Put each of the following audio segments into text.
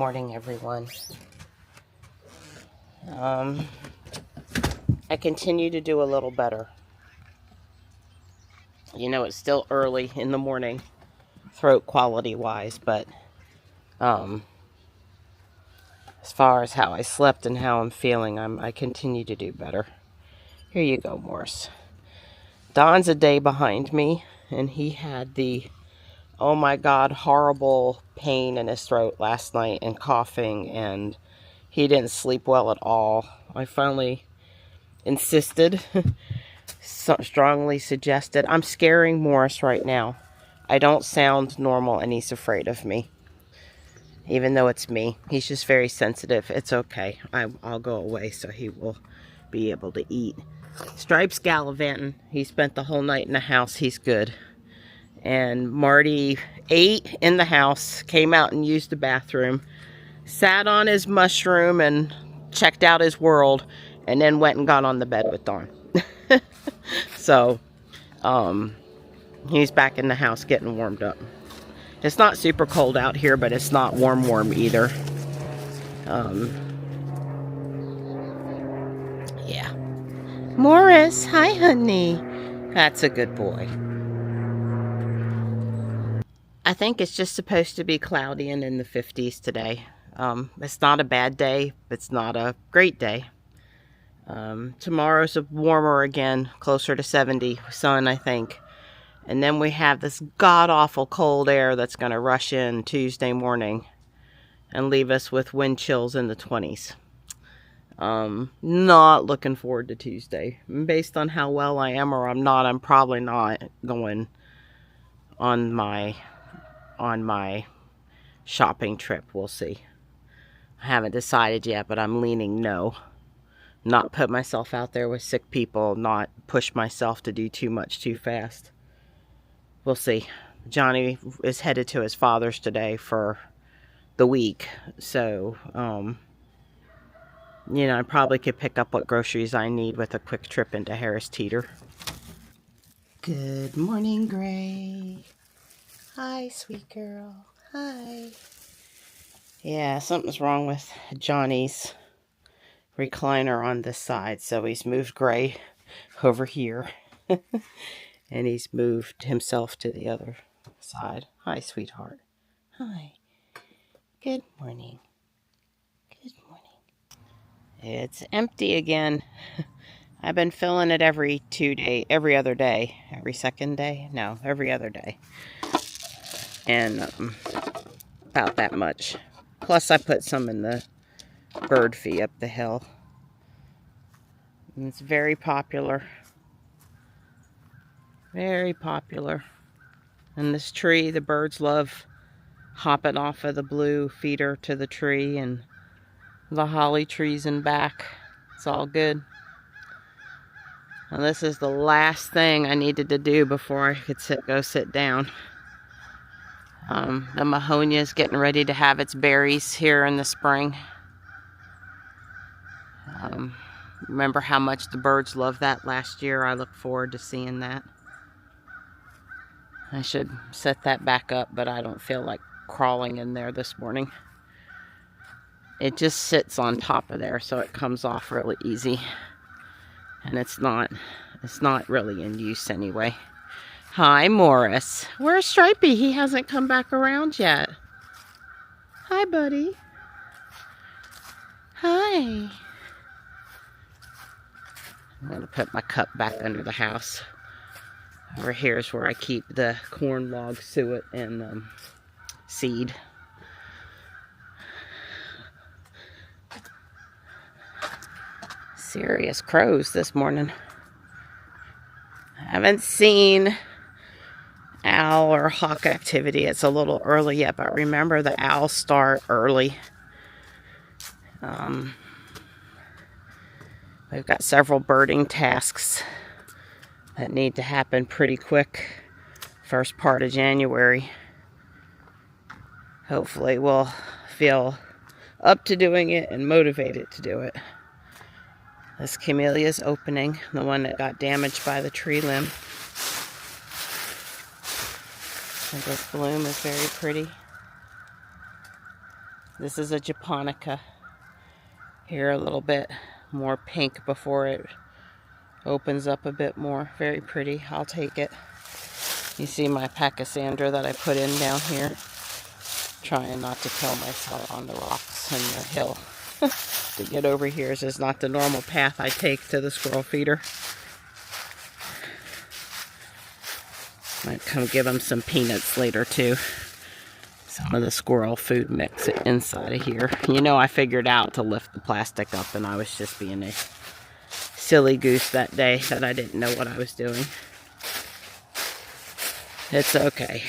morning, everyone. I continue to do a little better. You know, it's still early in the morning, throat quality wise, but as far as how I slept and how I'm feeling, I continue to do better. Here you go, Morris. Don's a day behind me, and he had the, oh my God, horrible pain in his throat last night and coughing, and he didn't sleep well at all. I finally insisted, strongly suggested. I'm scaring Morris right now. I don't sound normal, and he's afraid of me. Even though it's me. He's just very sensitive. It's okay. I'll go away so he will be able to eat. Stripe's gallivanting. He spent the whole night in the house. He's good. And Marty ate in the house, came out and used the bathroom, sat on his mushroom and checked out his world, and then went and got on the bed with Dawn. So, he's back in the house getting warmed up. It's not super cold out here, but it's not warm either. Yeah. Morris, hi, honey. That's a good boy. I think it's just supposed to be cloudy and in the 50s today. It's not a bad day, but it's not a great day. Tomorrow's warmer again, closer to 70 sun, I think. And then we have this god-awful cold air that's going to rush in Tuesday morning and leave us with wind chills in the 20s. Not looking forward to Tuesday. Based on how well I am or I'm not, I'm probably not going on my shopping trip. We'll see. I haven't decided yet, but I'm leaning no. Not put myself out there with sick people, not push myself to do too much too fast. We'll see. Johnny is headed to his father's today for the week. So, you know, I probably could pick up what groceries I need with a quick trip into Harris Teeter. Good morning, Gray. Hi, sweet girl. Hi. Yeah, something's wrong with Johnny's recliner on this side. So he's moved Gray over here. And he's moved himself to the other side. Hi, sweetheart. Hi. Good morning. Good morning. It's empty again. I've been filling it every other day. Every second day? No, every other day. And about that much. Plus I put some in the bird feed up the hill. And it's very popular. Very popular. And this tree, the birds love hopping off of the blue feeder to the tree, and the holly trees in back. It's all good. And this is the last thing I needed to do before I could go sit down. The mahonia is getting ready to have its berries here in the spring. Remember how much the birds loved that last year? I look forward to seeing that. I should set that back up, but I don't feel like crawling in there this morning. It just sits on top of there, so it comes off really easy. And it's not really in use anyway. Hi, Morris. Where's Stripey? He hasn't come back around yet. Hi, buddy. Hi. I'm going to put my cup back under the house. Over here is where I keep the corn log suet and seed. Serious crows this morning. I haven't seen owl or hawk activity. It's a little early yet, but remember the owls start early. We've got several birding tasks that need to happen pretty quick. First part of January. Hopefully we'll feel up to doing it and motivated to do it. This camellia's opening, the one that got damaged by the tree limb. And this bloom is very pretty. This is a japonica. Here a little bit more pink before it opens up a bit more. Very pretty. I'll take it. You see my pachysandra that I put in down here. Trying not to kill myself on the rocks and the hill. To get over here is not the normal path I take to the squirrel feeder. Might come give them some peanuts later too. Some of the squirrel food mix inside of here. You know, I figured out to lift the plastic up, and I was just being a silly goose that day that I didn't know what I was doing. It's okay.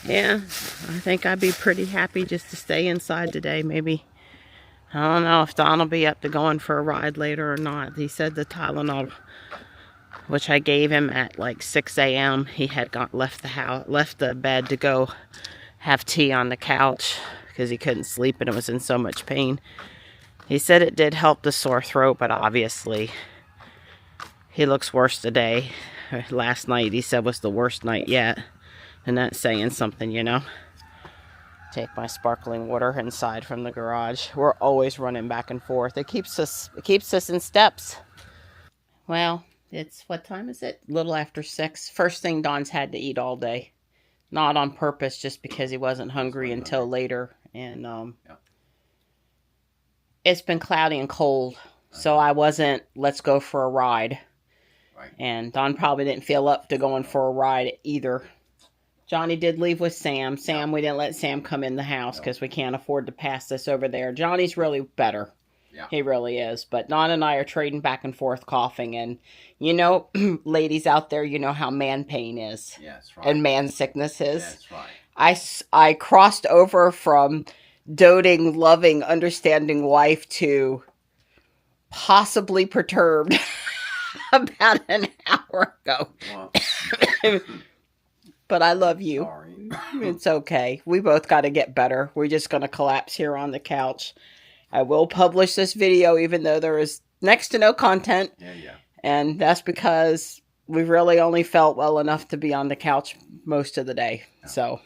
Yeah, I think I'd be pretty happy just to stay inside today. Maybe, I don't know if Don will be up to going for a ride later or not. He said the Tylenol, which I gave him at like 6 a.m. He had left the bed to go have tea on the couch because he couldn't sleep and it was in so much pain. He said it did help the sore throat, but obviously he looks worse today. Last night he said was the worst night yet. And that's saying something, you know. Take my sparkling water inside from the garage. We're always running back and forth. It keeps us in steps. Well, it's, what time is it? A little after 6. First thing Don's had to eat all day. Not on purpose, just because he wasn't hungry until later. And it's been cloudy and cold. So I wasn't, let's go for a ride. Right. And Don probably didn't feel up to going for a ride either. Johnny did leave with Sam. We didn't let Sam come in the house because we can't afford to pass this over there. Johnny's really better. Yeah. He really is. But Don and I are trading back and forth coughing. And, you know, ladies out there, you know how man pain is. Yeah, that's right. And man sickness is. Yeah, that's right. I crossed over from doting, loving, understanding wife to possibly perturbed about an hour ago. Well. But I love you. Sorry. It's okay. We both got to get better. We're just going to collapse here on the couch. I will publish this video even though there is next to no content. Yeah. And that's because we really only felt well enough to be on the couch most of the day. Yeah. So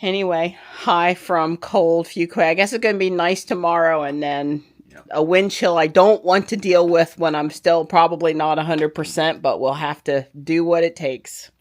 anyway, hi from cold Fuquay. I guess it's going to be nice tomorrow, and then a wind chill I don't want to deal with when I'm still probably not 100%, but we'll have to do what it takes.